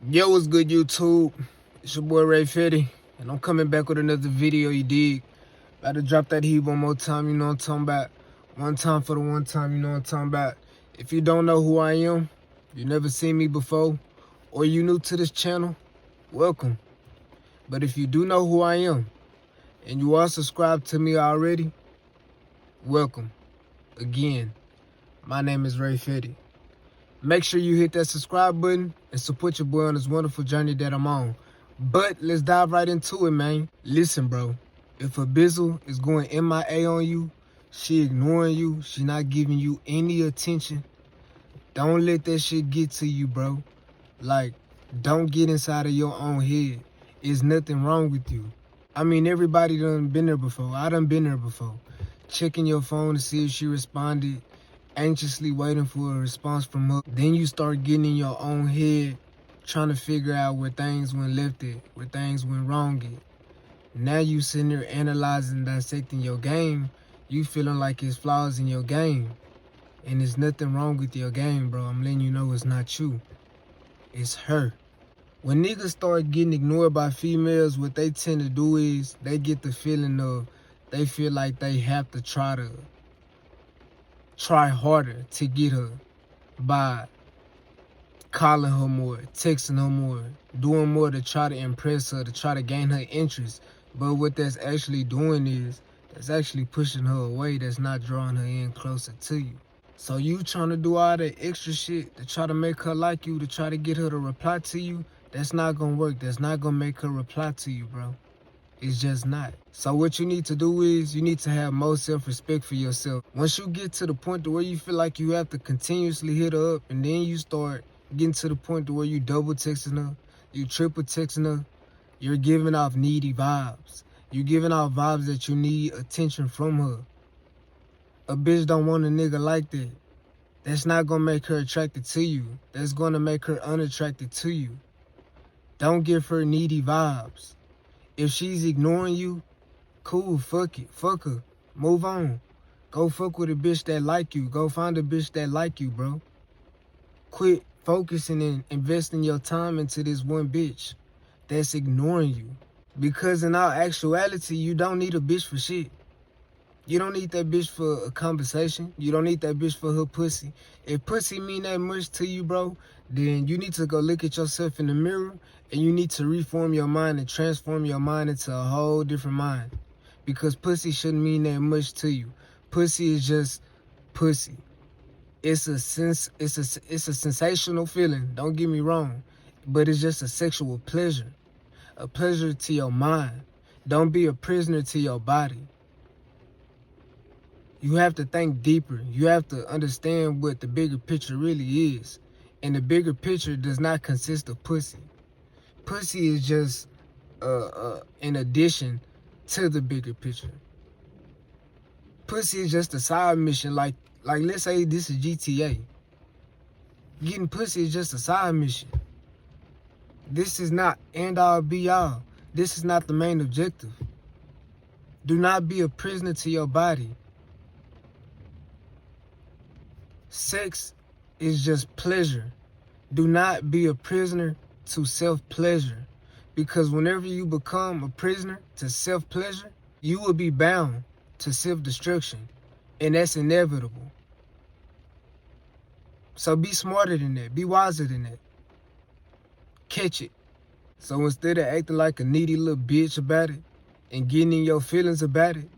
Yo, what's good, YouTube? It's your boy Ray Fetty, and I'm coming back with another video, you dig? About to drop that heat one more time, you know what I'm talking about. One time for the one time, you know what I'm talking about. If you don't know who I am, you never seen me before, or you new to this channel, welcome. But if you do know who I am, and you are subscribed to me already, welcome. Again, my name is Ray Fetty. Make sure you hit that subscribe button and support your boy on this wonderful journey that I'm on. But let's dive right into it, man. Listen, bro. If a bizzle is going MIA on you, she ignoring you, she not giving you any attention, don't let that shit get to you, bro. Like, don't get inside of your own head. There's nothing wrong with you. I mean, everybody done been there before. I done been there before. Checking your phone to see if she responded, anxiously waiting for a response from her. Then you start getting in your own head, trying to figure out where things went left at, where things went wrong at. Now you sitting there analyzing, dissecting your game. You feeling like it's flaws in your game. And there's nothing wrong with your game, bro. I'm letting you know it's not you. It's her. When niggas start getting ignored by females, what they tend to do is they get the feeling of they feel like they have to try harder to get her by calling her more, texting her more, doing more to try to impress her, to try to gain her interest. But what that's actually doing is that's actually pushing her away. That's not drawing her in closer to you. So you trying to do all that extra shit to try to make her like you, to try to get her to reply to you, that's not gonna work. That's not gonna make her reply to you, bro. It's just not. So what you need to do is you need to have more self-respect for yourself. Once you get to the point to where you feel like you have to continuously hit her up, and then you start getting to the point to where you double texting her, you triple texting her, you're giving off needy vibes. You're giving off vibes that you need attention from her. A bitch don't want a nigga like that. That's not gonna make her attracted to you. That's gonna make her unattracted to you. Don't give her needy vibes. If she's ignoring you, cool, fuck it, fuck her, move on. Go fuck with a bitch that like you. Go find a bitch that like you, bro. Quit focusing and investing your time into this one bitch that's ignoring you. Because in all actuality, you don't need a bitch for shit. You don't need that bitch for a conversation. You don't need that bitch for her pussy. If pussy mean that much to you, bro, then you need to go look at yourself in the mirror and you need to reform your mind and transform your mind into a whole different mind. Because pussy shouldn't mean that much to you. Pussy is just pussy. It's a sensational feeling, don't get me wrong, but it's just a sexual pleasure. A pleasure to your mind. Don't be a prisoner to your body. You have to think deeper. You have to understand what the bigger picture really is. And the bigger picture does not consist of pussy. Pussy is just an addition to the bigger picture. Pussy is just a side mission. Like let's say this is GTA. Getting pussy is just a side mission. This is not end all be all. This is not the main objective. Do not be a prisoner to your body. Sex is just pleasure. Do not be a prisoner to self-pleasure. Because whenever you become a prisoner to self-pleasure, you will be bound to self-destruction. And that's inevitable. So be smarter than that. Be wiser than that. Catch it. So instead of acting like a needy little bitch about it and getting in your feelings about it,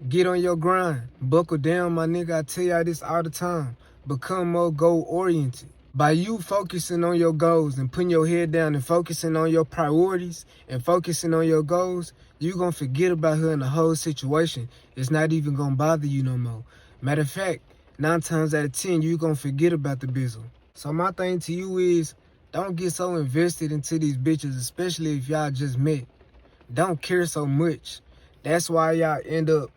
get on your grind. Buckle down, my nigga. I tell y'all this all the time. Become more goal-oriented. By you focusing on your goals and putting your head down and focusing on your priorities and focusing on your goals, you're going to forget about her and the whole situation. It's not even going to bother you no more. Matter of fact, 9 times out of 10, you're going to forget about the bizzle. So my thing to you is, don't get so invested into these bitches, especially if y'all just met. Don't care so much. That's why y'all end up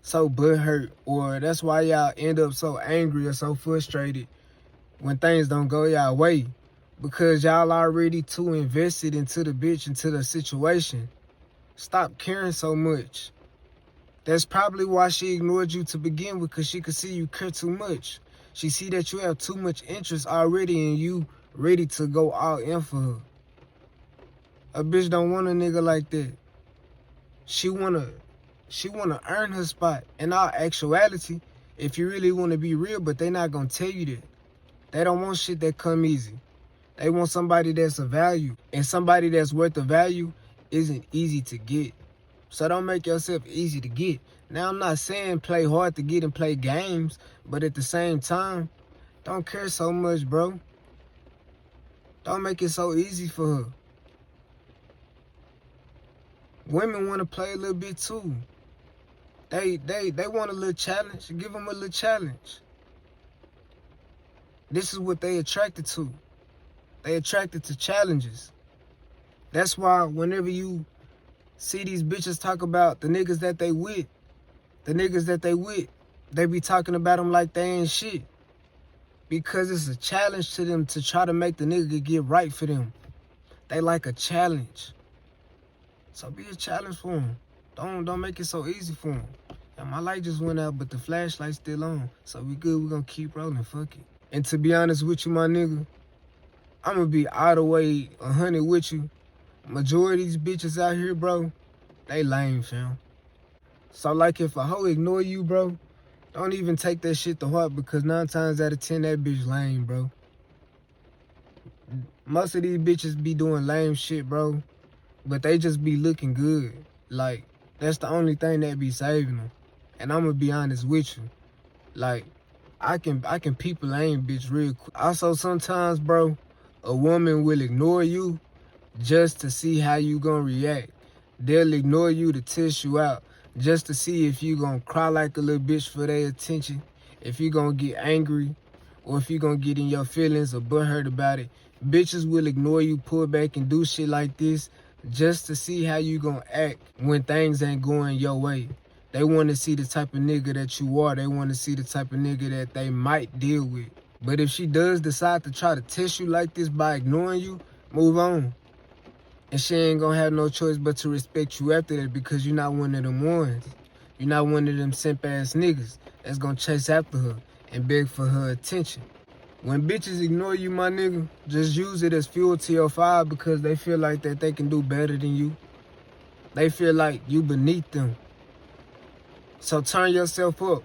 so butthurt, or that's why y'all end up so angry or so frustrated when things don't go y'all way, because y'all already too invested into the bitch, into the situation. Stop caring so much. That's probably why she ignored you to begin with, because she could see you care too much. She see that you have too much interest already in you ready to go all in for her. A bitch don't want a nigga like that. She wanna earn her spot. In all actuality, if you really wanna be real, but they not gonna tell you that. They don't want shit that come easy. They want somebody that's of value. And somebody that's worth the value isn't easy to get. So don't make yourself easy to get. Now, I'm not saying play hard to get and play games, but at the same time, don't care so much, bro. Don't make it so easy for her. Women want to play a little bit too. They want a little challenge. Give them a little challenge. This is what they attracted to. They attracted to challenges. That's why whenever you see these bitches talk about the niggas that they with, they be talking about them like they ain't shit. Because it's a challenge to them to try to make the nigga get right for them. They like a challenge. So be a challenge for them. Don't make it so easy for them. Yeah, my light just went out, but the flashlight's still on. So we good, we gonna keep rolling, fuck it. And to be honest with you, my nigga, I'm gonna be all the way 100 with you. Majority of these bitches out here, bro, they lame, fam. So like if a hoe ignore you, bro, don't even take that shit to heart, because 9 times out of 10, that bitch lame, bro. Most of these bitches be doing lame shit, bro, but they just be looking good. Like, that's the only thing that be saving them. And I'm gonna be honest with you. Like, I can peep a lame bitch real quick. Also, sometimes, bro, a woman will ignore you just to see how you gonna react. They'll ignore you to test you out, just to see if you gonna cry like a little bitch for their attention, if you gonna get angry, or if you gonna get in your feelings or butthurt about it. Bitches will ignore you, pull back, and do shit like this just to see how you gonna act when things ain't going your way. They want to see the type of nigga that you are. They want to see the type of nigga that they might deal with. But if she does decide to try to test you like this by ignoring you, move on. And she ain't gonna have no choice but to respect you after that, because you're not one of them ones. You're not one of them simp-ass niggas that's gonna chase after her and beg for her attention. When bitches ignore you, my nigga, just use it as fuel to your fire, because they feel like that they can do better than you. They feel like you beneath them. So turn yourself up.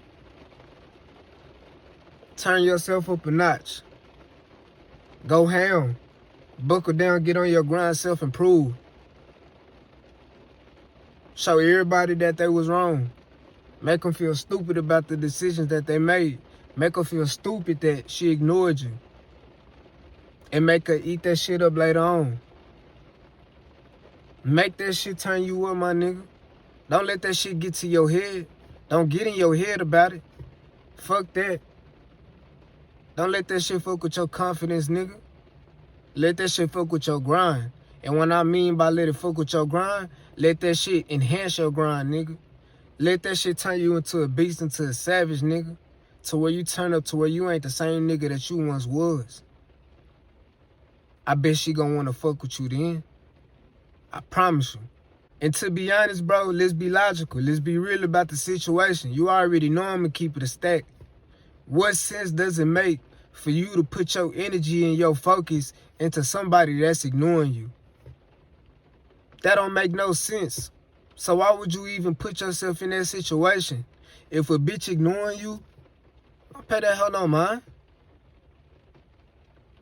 Turn yourself up a notch. Go ham. Buckle down, get on your grind, self-improve. Show everybody that they was wrong. Make them feel stupid about the decisions that they made. Make her feel stupid that she ignored you. And make her eat that shit up later on. Make that shit turn you up, my nigga. Don't let that shit get to your head. Don't get in your head about it. Fuck that. Don't let that shit fuck with your confidence, nigga. Let that shit fuck with your grind. And when I mean by let it fuck with your grind, let that shit enhance your grind, nigga. Let that shit turn you into a beast, into a savage, nigga. To where you turn up to where you ain't the same nigga that you once was. I bet she gonna wanna fuck with you then. I promise you. And to be honest, bro, let's be logical. Let's be real about the situation. You already know I'm gonna keep it a stack. What sense does it make for you to put your energy and your focus into somebody that's ignoring you? That don't make no sense. So why would you even put yourself in that situation? If a bitch ignoring you, don't pay that hell no mind.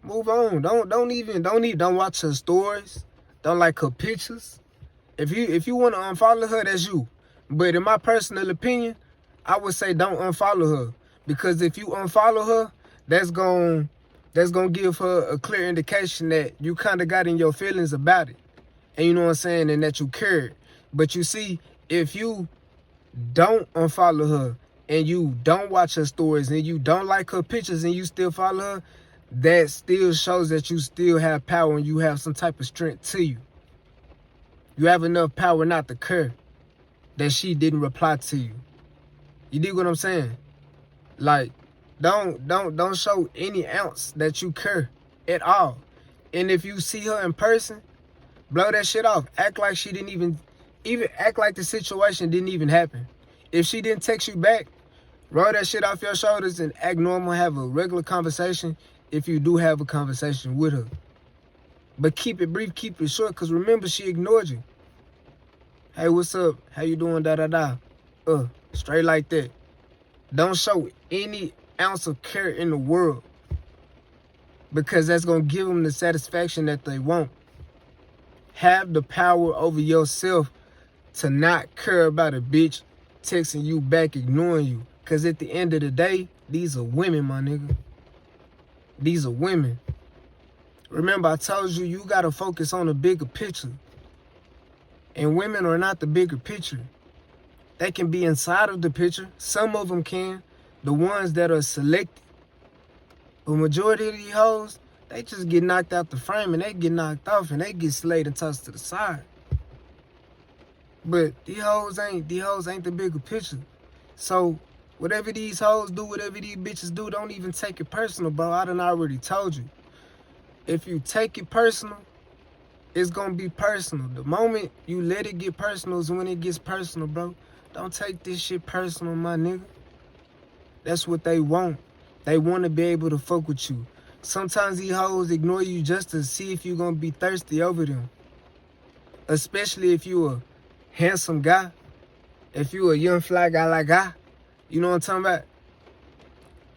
Move on. Don't watch her stories. Don't like her pictures. If you want to unfollow her, that's you. But in my personal opinion, I would say don't unfollow her. Because if you unfollow her, that's gonna give her a clear indication that you kind of got in your feelings about it. And you know what I'm saying? And that you cared. But you see, if you don't unfollow her and you don't watch her stories and you don't like her pictures and you still follow her, that still shows that you still have power and you have some type of strength to you. You have enough power not to care that she didn't reply to you. You dig what I'm saying? Like, don't show any ounce that you care at all. And if you see her in person, blow that shit off. Act like she didn't even act like the situation didn't even happen. If she didn't text you back, roll that shit off your shoulders and act normal, have a regular conversation, if you do have a conversation with her. But keep it brief, keep it short, because remember, she ignored you. Hey, what's up? How you doing? Da-da-da. Straight like that. Don't show any ounce of care in the world, because that's going to give them the satisfaction that they want. Have the power over yourself to not care about a bitch texting you back, ignoring you. Because at the end of the day, these are women, my nigga. These are women. Remember, I told you, you got to focus on the bigger picture. And women are not the bigger picture. They can be inside of the picture. Some of them can. The ones that are selected. But majority of these hoes, they just get knocked out the frame and they get knocked off and they get slayed and tossed to the side. But these hoes ain't the bigger picture. So whatever these hoes do, whatever these bitches do, don't even take it personal, bro. I done already told you. If you take it personal, it's gonna be personal. The moment you let it get personal is when it gets personal, bro. Don't take this shit personal, my nigga. That's what they want. They want to be able to fuck with you. Sometimes these hoes ignore you just to see if you're gonna be thirsty over them. Especially if you a handsome guy. If you a young fly guy like I. You know what I'm talking about?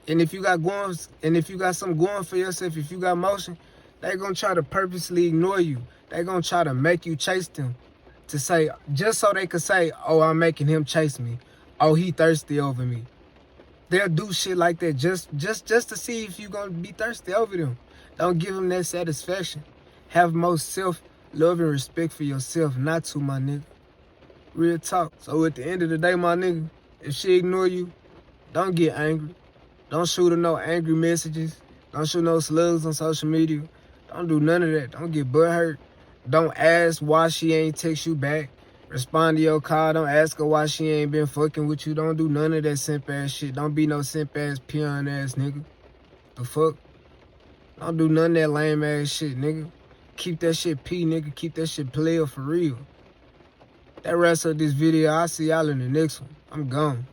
And if you got something going for yourself, if you got motion, they gonna try to purposely ignore you. They gonna try to make you chase them. To say, just so they could say, oh, I'm making him chase me. Oh, he thirsty over me. They'll do shit like that just to see if you gonna be thirsty over them. Don't give them that satisfaction. Have more self-love and respect for yourself, not to, my nigga. Real talk. So at the end of the day, my nigga, if she ignore you, don't get angry. Don't shoot her no angry messages. Don't shoot no slugs on social media. Don't do none of that. Don't get butthurt. Don't ask why she ain't text you back. Respond to your call. Don't ask her why she ain't been fucking with you. Don't do none of that simp ass shit. Don't be no simp ass peon ass nigga. The fuck? Don't do none of that lame ass shit, nigga. Keep that shit P, nigga. Keep that shit player for real. That wraps up this video. I'll see y'all in the next one. I'm gone.